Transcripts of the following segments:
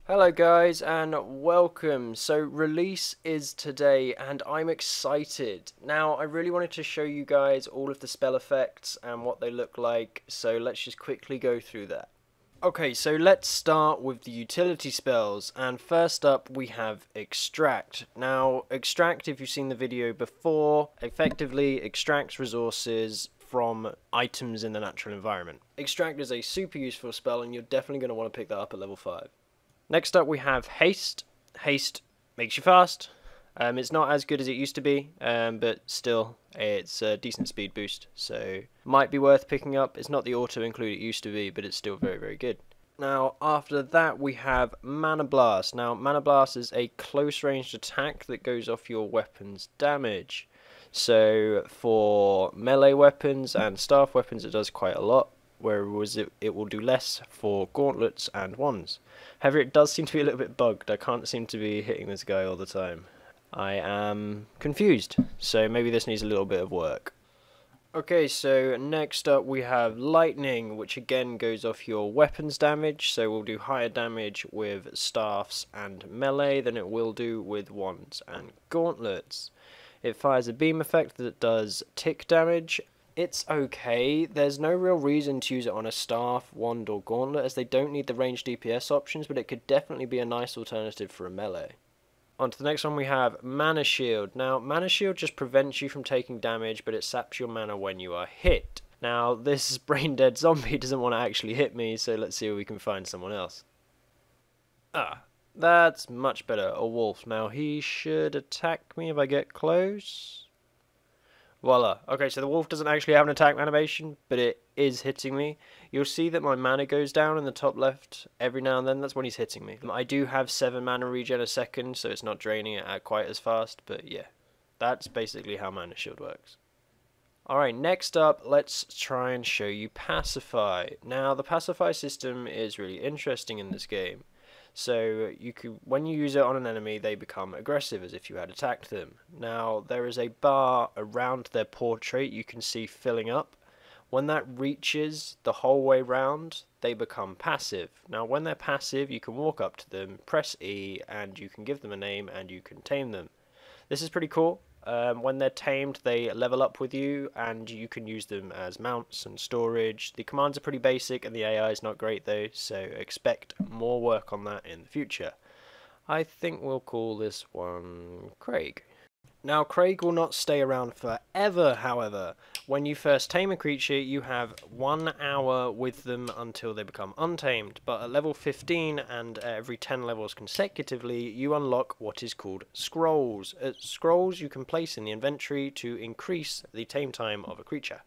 Hello guys and welcome. So release is today and I'm excited. Now I really wanted to show you guys all of the spell effects and what they look like, so let's just quickly go through that. Okay, so let's start with the utility spells, and first up we have Extract. Now Extract, if you've seen the video before, effectively extracts resources from items in the natural environment. Extract is a super useful spell and you're definitely going to want to pick that up at level 5. Next up we have Haste. Haste makes you fast. It's not as good as it used to be, but still it's a decent speed boost, so might be worth picking up. It's not the auto include it used to be, but it's still very, very good. Now after that we have Mana Blast. Now Mana Blast is a close ranged attack that goes off your weapon's damage. So for melee weapons and staff weapons it does quite a lot, whereas it will do less for gauntlets and wands. However, it does seem to be a little bit bugged. I can't seem to be hitting this guy all the time. I am confused, so maybe this needs a little bit of work. Okay, so next up we have Lightning, which again goes off your weapons damage, so we'll do higher damage with staffs and melee than it will do with wands and gauntlets. It fires a beam effect that does tick damage. It's okay. There's no real reason to use it on a staff, wand or gauntlet, as they don't need the range DPS options, but it could definitely be a nice alternative for a melee. On to the next one we have Mana Shield. Now Mana Shield just prevents you from taking damage, but it saps your mana when you are hit. Now this brain dead zombie doesn't want to actually hit me, so let's see if we can find someone else. That's much better. A wolf. Now he should attack me if I get close. Voila. Okay, so the wolf doesn't actually have an attack animation, but it is hitting me. You'll see that my mana goes down in the top left every now and then. That's when he's hitting me. I do have 7 mana regen a second, so it's not draining it out quite as fast, but yeah. That's basically how Mana Shield works. Alright, next up, let's try and show you Pacify. Now, the Pacify system is really interesting in this game. So when you use it on an enemy, they become aggressive as if you had attacked them. Now there is a bar around their portrait you can see filling up. When that reaches the whole way round, they become passive. Now when they're passive, you can walk up to them, press E, and you can give them a name and you can tame them. This is pretty cool. When they're tamed, they level up with you, and you can use them as mounts and storage. The commands are pretty basic, and the AI is not great though, so expect more work on that in the future. I think we'll call this one Craig. Now Craig will not stay around forever, however. When you first tame a creature, you have 1 hour with them until they become untamed, but at level 15 and every 10 levels consecutively, you unlock what is called scrolls. Scrolls you can place in the inventory to increase the tame time of a creature.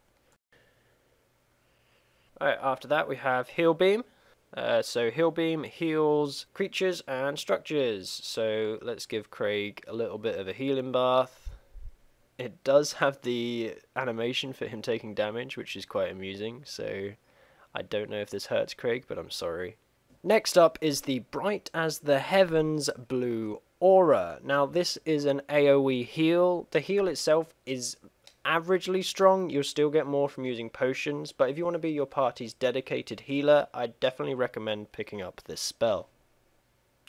Alright, after that we have Heal Beam. So Heal Beam heals creatures and structures, so let's give Craig a little bit of a healing bath. It does have the animation for him taking damage, which is quite amusing, so I don't know if this hurts Craig, but I'm sorry. Next up is the Bright as the Heavens Blue Aura. Now this is an AoE heal. The heal itself is averagely strong. You'll still get more from using potions, but if you want to be your party's dedicated healer, I'd definitely recommend picking up this spell.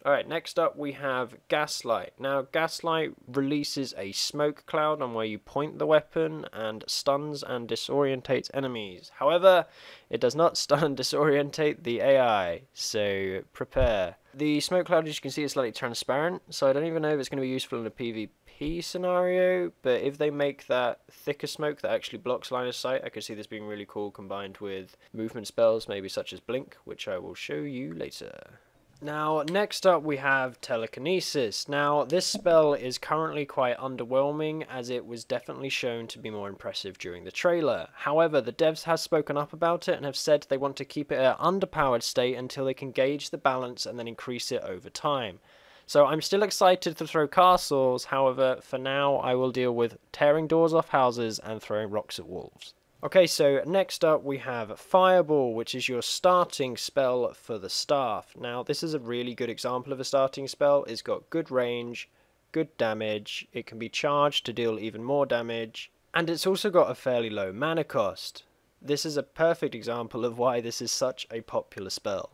Alright, next up we have Gaslight. Now Gaslight releases a smoke cloud on where you point the weapon and stuns and disorientates enemies. However, it does not stun and disorientate the AI, so prepare. The smoke cloud, as you can see, is slightly transparent, so I don't even know if it's going to be useful in a PvP scenario, but if they make that thicker smoke that actually blocks line of sight, I could see this being really cool combined with movement spells, maybe such as Blink, which I will show you later. Now, next up we have Telekinesis. Now, this spell is currently quite underwhelming, as it was definitely shown to be more impressive during the trailer. However, the devs have spoken up about it and have said they want to keep it at an underpowered state until they can gauge the balance and then increase it over time. So I'm still excited to throw castles, however, for now I will deal with tearing doors off houses and throwing rocks at wolves. Okay, so next up we have Fireball, which is your starting spell for the staff. Now, this is a really good example of a starting spell. It's got good range, good damage, it can be charged to deal even more damage, and it's also got a fairly low mana cost. This is a perfect example of why this is such a popular spell.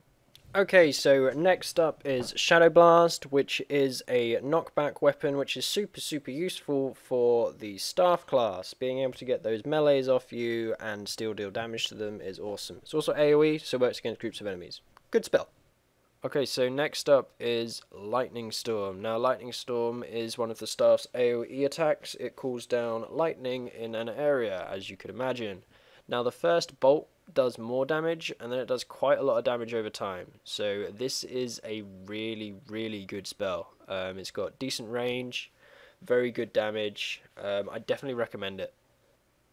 Okay, so next up is Shadow Blast, which is a knockback weapon, which is super useful for the staff class. Being able to get those melees off you and still deal damage to them is awesome. It's also AoE, so works against groups of enemies. Good spell. Okay, so next up is Lightning Storm. Now, Lightning Storm is one of the staff's AoE attacks. It calls down lightning in an area, as you could imagine. Now, the first bolt does more damage, and then it does quite a lot of damage over time. So this is a really good spell. It's got decent range, very good damage. I definitely recommend it.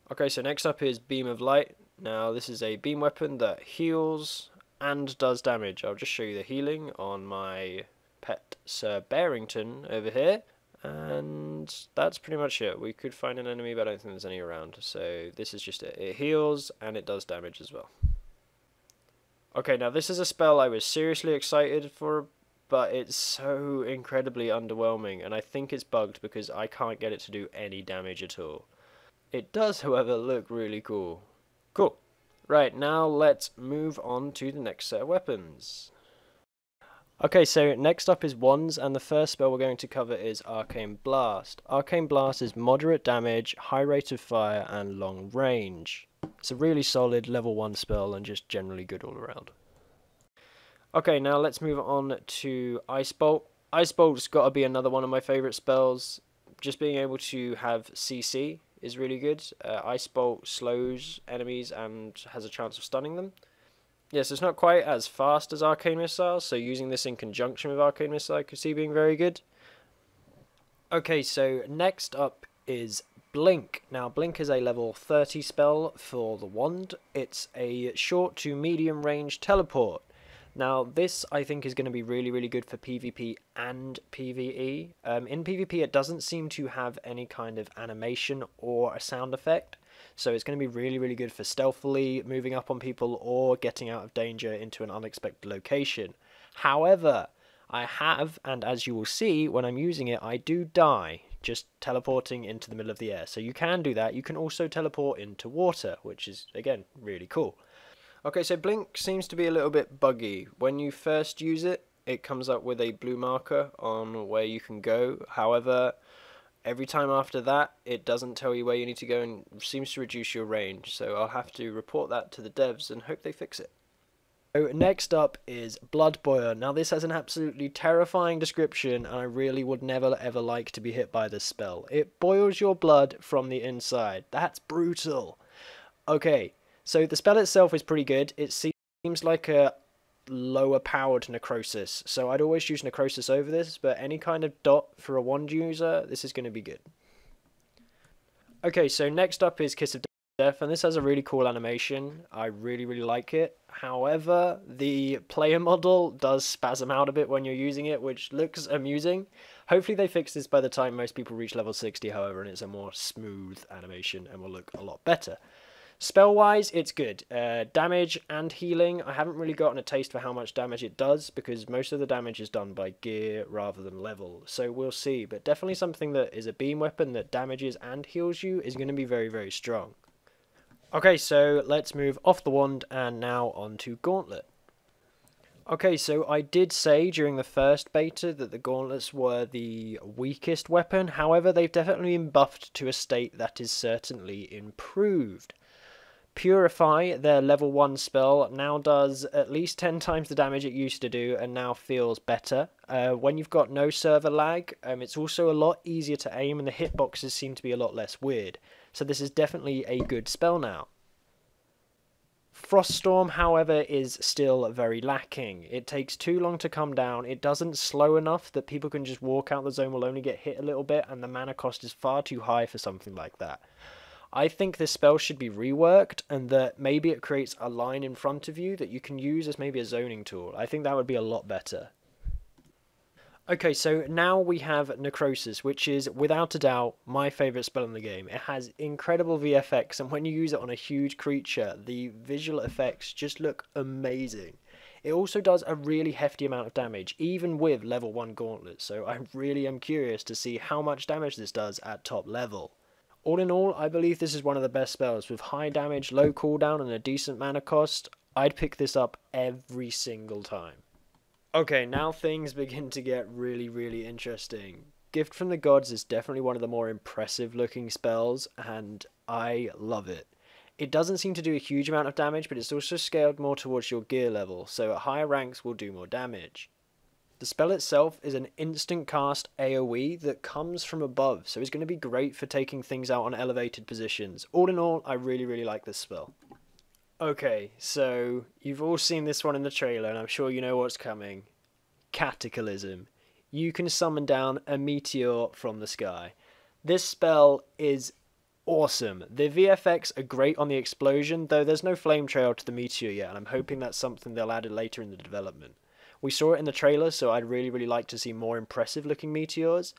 Okay, so next up is Beam of Light. Now, this is a beam weapon that heals and does damage. I'll just show you the healing on my pet Sir Barrington over here. And that's pretty much it. We could find an enemy, but I don't think there's any around. So this is just it. It heals and it does damage as well. Okay, now this is a spell I was seriously excited for, but it's so incredibly underwhelming. And I think it's bugged because I can't get it to do any damage at all. It does, however, look really cool. Cool. Right, now let's move on to the next set of weapons. Okay, so next up is wands, and the first spell we're going to cover is Arcane Blast. Arcane Blast is moderate damage, high rate of fire, and long range. It's a really solid level 1 spell and just generally good all around. Okay, now let's move on to Ice Bolt. Ice Bolt's got to be another one of my favourite spells. Just being able to have CC is really good. Ice Bolt slows enemies and has a chance of stunning them. Yes, it's not quite as fast as Arcane Missile, so using this in conjunction with Arcane Missile I could see being very good. Okay, so next up is Blink. Now, Blink is a level 30 spell for the wand. It's a short to medium range teleport. Now, this I think is going to be really good for PvP and PvE. In PvP, it doesn't seem to have any kind of animation or a sound effect. So it's going to be really good for stealthily moving up on people or getting out of danger into an unexpected location. However, I have, and as you will see when I'm using it, I do die just teleporting into the middle of the air. So you can do that. You can also teleport into water, which is, again, really cool. Okay, so Blink seems to be a little bit buggy. When you first use it, it comes up with a blue marker on where you can go. However, every time after that, it doesn't tell you where you need to go and seems to reduce your range. So I'll have to report that to the devs and hope they fix it. So next up is Blood Boiler. Now this has an absolutely terrifying description, and I really would never ever like to be hit by this spell. It boils your blood from the inside. That's brutal. Okay, so the spell itself is pretty good. It seems like a lower powered necrosis, so I'd always use necrosis over this, but any kind of dot for a wand user, this is going to be good. Okay, so next up is Kiss of Death, and this has a really cool animation. I really like it. However, the player model does spasm out a bit when you're using it, which looks amusing. Hopefully they fix this by the time most people reach level 60, however, and it's a more smooth animation and will look a lot better. Spell-wise, it's good. Damage and healing, I haven't really gotten a taste for how much damage it does, because most of the damage is done by gear rather than level, so we'll see. But definitely something that is a beam weapon that damages and heals you is going to be very strong. Okay, so let's move off the wand and now on to Gauntlet. Okay, so I did say during the first beta that the Gauntlets were the weakest weapon, however they've definitely been buffed to a state that is certainly improved. Purify, their level 1 spell, now does at least 10 times the damage it used to do and now feels better. When you've got no server lag, it's also a lot easier to aim and the hitboxes seem to be a lot less weird. So this is definitely a good spell now. Froststorm, however, is still very lacking. It takes too long to come down, it doesn't slow enough that people can just walk out the zone, will only get hit a little bit, and the mana cost is far too high for something like that. I think this spell should be reworked, and that maybe it creates a line in front of you that you can use as maybe a zoning tool. I think that would be a lot better. Okay, so now we have Necrosis, which is, without a doubt, my favourite spell in the game. It has incredible VFX, and when you use it on a huge creature, the visual effects just look amazing. It also does a really hefty amount of damage, even with level 1 Gauntlet, so I really am curious to see how much damage this does at top level. All in all, I believe this is one of the best spells. With high damage, low cooldown, and a decent mana cost, I'd pick this up every single time. Okay, now things begin to get really interesting. Gift from the Gods is definitely one of the more impressive looking spells, and I love it. It doesn't seem to do a huge amount of damage, but it's also scaled more towards your gear level, so at higher ranks will do more damage. The spell itself is an instant cast AoE that comes from above, so it's going to be great for taking things out on elevated positions. All in all, I really like this spell. Okay, so you've all seen this one in the trailer, and I'm sure you know what's coming. Cataclysm. You can summon down a meteor from the sky. This spell is awesome. The VFX are great on the explosion, though there's no flame trail to the meteor yet, and I'm hoping that's something they'll add later in the development. We saw it in the trailer, so I'd really like to see more impressive looking meteors.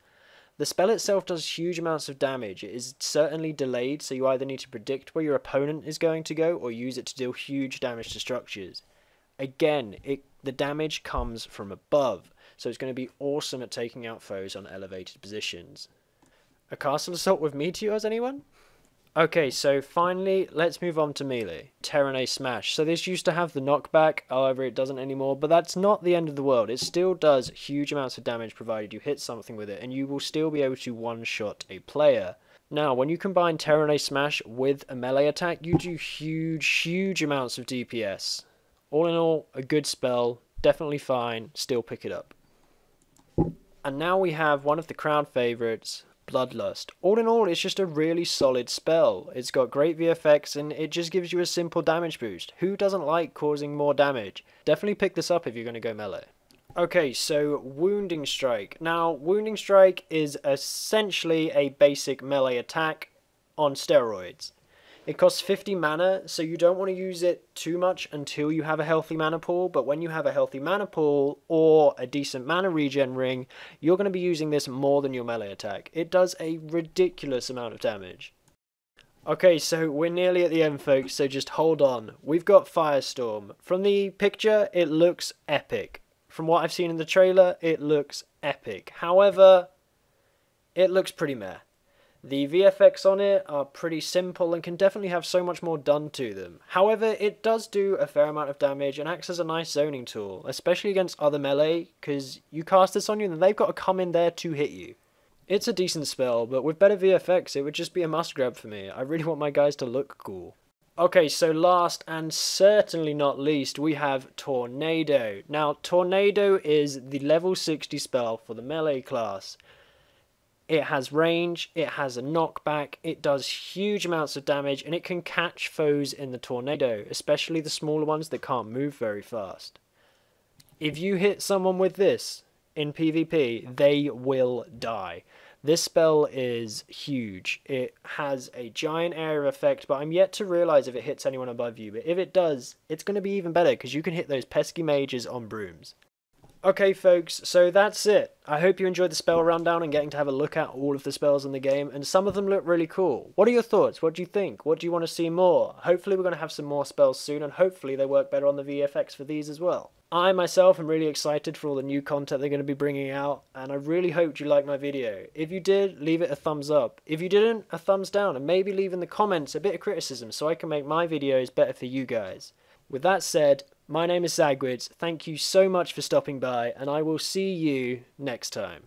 The spell itself does huge amounts of damage. It is certainly delayed, so you either need to predict where your opponent is going to go or use it to deal huge damage to structures. Again, the damage comes from above, so it's going to be awesome at taking out foes on elevated positions. A castle assault with meteors, anyone? Okay, so finally, let's move on to melee. Terrane Smash. So this used to have the knockback, however it doesn't anymore, but that's not the end of the world. It still does huge amounts of damage provided you hit something with it, and you will still be able to one-shot a player. Now, when you combine Terrane Smash with a melee attack, you do huge amounts of DPS. All in all, a good spell, definitely fine, still pick it up. And now we have one of the crowd favourites, Bloodlust. All in all, it's just a really solid spell. It's got great VFX and it just gives you a simple damage boost. Who doesn't like causing more damage? Definitely pick this up if you're going to go melee. Okay, so Wounding Strike. Now, Wounding Strike is essentially a basic melee attack on steroids. It costs 50 mana, so you don't want to use it too much until you have a healthy mana pool, but when you have a healthy mana pool or a decent mana regen ring, you're going to be using this more than your melee attack. It does a ridiculous amount of damage. Okay, so we're nearly at the end, folks, so just hold on. We've got Firestorm. From the picture, it looks epic. From what I've seen in the trailer, it looks epic. However, it looks pretty meh. The VFX on it are pretty simple and can definitely have so much more done to them. However, it does do a fair amount of damage and acts as a nice zoning tool, especially against other melee, because you cast this on you and they've got to come in there to hit you. It's a decent spell, but with better VFX it would just be a must grab for me. I really want my guys to look cool. Okay, so last and certainly not least, we have Tornado. Now, Tornado is the level 60 spell for the melee class. It has range, it has a knockback, it does huge amounts of damage, and it can catch foes in the tornado, especially the smaller ones that can't move very fast. If you hit someone with this in PvP, they will die. This spell is huge. It has a giant area effect, but I'm yet to realise if it hits anyone above you. But if it does, it's going to be even better, because you can hit those pesky mages on brooms. Okay folks, so that's it. I hope you enjoyed the spell rundown and getting to have a look at all of the spells in the game, and some of them look really cool. What are your thoughts? What do you think? What do you want to see more? Hopefully we're going to have some more spells soon, and hopefully they work better on the VFX for these as well. I myself am really excited for all the new content they're going to be bringing out, and I really hoped you liked my video. If you did, leave it a thumbs up. If you didn't, a thumbs down, and maybe leave in the comments a bit of criticism so I can make my videos better for you guys. With that said, my name is Zagwitz, thank you so much for stopping by, and I will see you next time.